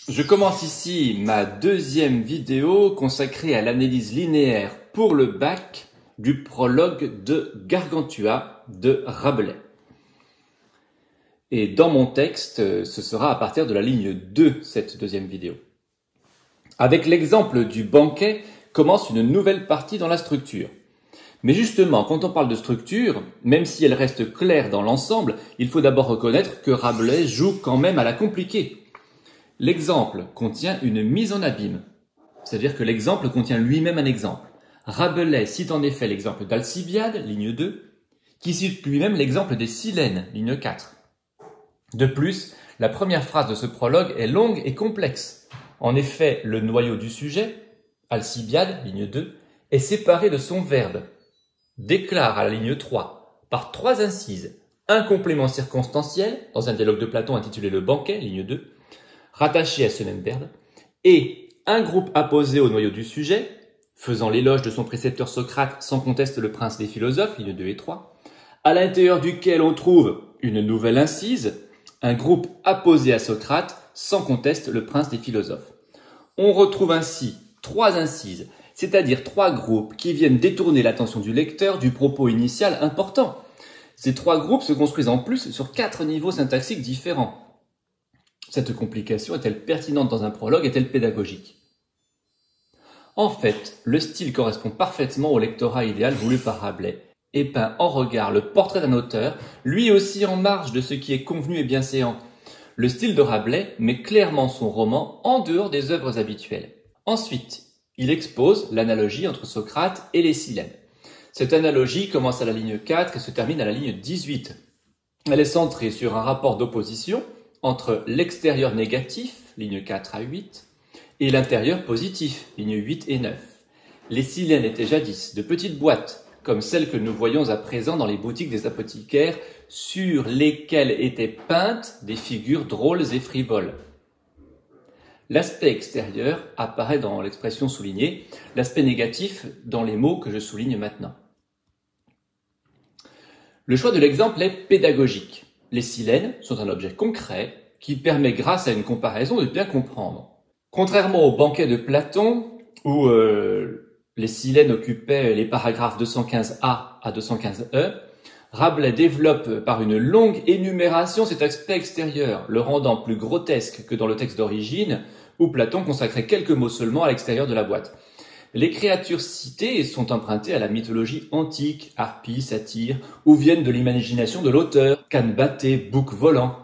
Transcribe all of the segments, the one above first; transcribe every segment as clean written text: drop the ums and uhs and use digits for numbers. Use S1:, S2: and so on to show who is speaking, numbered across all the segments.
S1: Je commence ici ma deuxième vidéo consacrée à l'analyse linéaire pour le bac du prologue de Gargantua de Rabelais. Et dans mon texte, ce sera à partir de la ligne 2, cette deuxième vidéo. Avec l'exemple du banquet, commence une nouvelle partie dans la structure. Mais justement, quand on parle de structure, même si elle reste claire dans l'ensemble, il faut d'abord reconnaître que Rabelais joue quand même à la compliquer. L'exemple contient une mise en abîme, c'est-à-dire que l'exemple contient lui-même un exemple. Rabelais cite en effet l'exemple d'Alcibiade, ligne 2, qui cite lui-même l'exemple des Silènes, ligne 4. De plus, la première phrase de ce prologue est longue et complexe. En effet, le noyau du sujet, Alcibiade, ligne 2, est séparé de son verbe, déclare à la ligne 3, par 3 incises, un complément circonstanciel, dans un dialogue de Platon intitulé Le banquet, ligne 2, rattaché à ce même verbe, et un groupe apposé au noyau du sujet, faisant l'éloge de son précepteur Socrate sans conteste le prince des philosophes, ligne 2 et 3, à l'intérieur duquel on trouve une nouvelle incise, un groupe apposé à Socrate sans conteste le prince des philosophes. On retrouve ainsi 3 incises, c'est-à-dire 3 groupes qui viennent détourner l'attention du lecteur du propos initial important. Ces 3 groupes se construisent en plus sur 4 niveaux syntaxiques différents. Cette complication est-elle pertinente dans un prologue, est-elle pédagogique? En fait, le style correspond parfaitement au lectorat idéal voulu par Rabelais, et peint en regard le portrait d'un auteur, lui aussi en marge de ce qui est convenu et bienséant. Le style de Rabelais met clairement son roman en dehors des œuvres habituelles. Ensuite, il expose l'analogie entre Socrate et les Silènes. Cette analogie commence à la ligne 4 et se termine à la ligne 18. Elle est centrée sur un rapport d'opposition entre l'extérieur négatif, ligne 4 à 8, et l'intérieur positif, ligne 8 et 9. Les Silènes étaient jadis de petites boîtes, comme celles que nous voyons à présent dans les boutiques des apothicaires, sur lesquelles étaient peintes des figures drôles et frivoles. L'aspect extérieur apparaît dans l'expression soulignée, l'aspect négatif dans les mots que je souligne maintenant. Le choix de l'exemple est pédagogique. Les Silènes sont un objet concret qui permet, grâce à une comparaison, de bien comprendre. Contrairement au banquet de Platon, où les Silènes occupaient les paragraphes 215a à 215e, Rabelais développe par une longue énumération cet aspect extérieur, le rendant plus grotesque que dans le texte d'origine, où Platon consacrait quelques mots seulement à l'extérieur de la boîte. Les créatures citées sont empruntées à la mythologie antique, harpies, satyres, ou viennent de l'imagination de l'auteur, canne battée, bouc volant.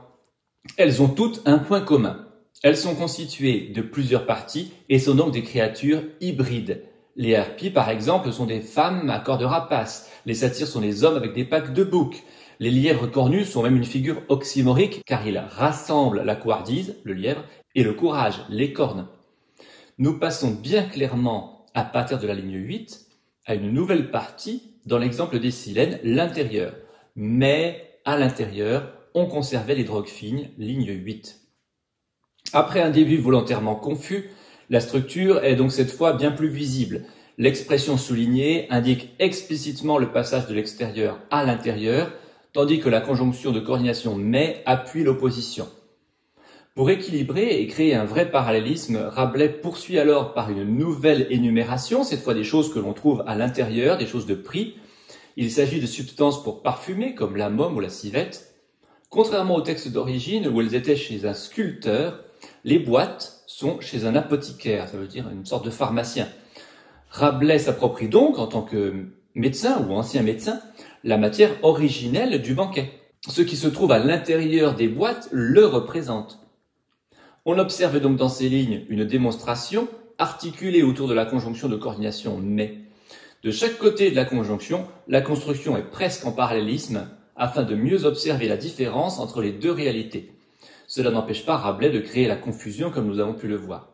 S1: Elles ont toutes un point commun. Elles sont constituées de plusieurs parties et sont donc des créatures hybrides. Les harpies, par exemple, sont des femmes à corps de rapace. Les satyres sont des hommes avec des pattes de bouc. Les lièvres cornus sont même une figure oxymorique car ils rassemblent la couardise, le lièvre, et le courage, les cornes. Nous passons bien clairement, à partir de la ligne 8, à une nouvelle partie dans l'exemple des Silènes, l'intérieur. Mais à l'intérieur, on conservait les drogues fines, ligne 8. Après un début volontairement confus, la structure est donc cette fois bien plus visible. L'expression soulignée indique explicitement le passage de l'extérieur à l'intérieur, tandis que la conjonction de coordination « mais » appuie l'opposition. Pour équilibrer et créer un vrai parallélisme, Rabelais poursuit alors par une nouvelle énumération, cette fois des choses que l'on trouve à l'intérieur, des choses de prix. Il s'agit de substances pour parfumer, comme la môme ou la civette. Contrairement au texte d'origine, où elles étaient chez un sculpteur, les boîtes sont chez un apothicaire, ça veut dire une sorte de pharmacien. Rabelais s'approprie donc, en tant que médecin ou ancien médecin, la matière originelle du banquet. Ce qui se trouve à l'intérieur des boîtes le représente. On observe donc dans ces lignes une démonstration articulée autour de la conjonction de coordination « mais ». De chaque côté de la conjonction, la construction est presque en parallélisme afin de mieux observer la différence entre les deux réalités. Cela n'empêche pas Rabelais de créer la confusion comme nous avons pu le voir.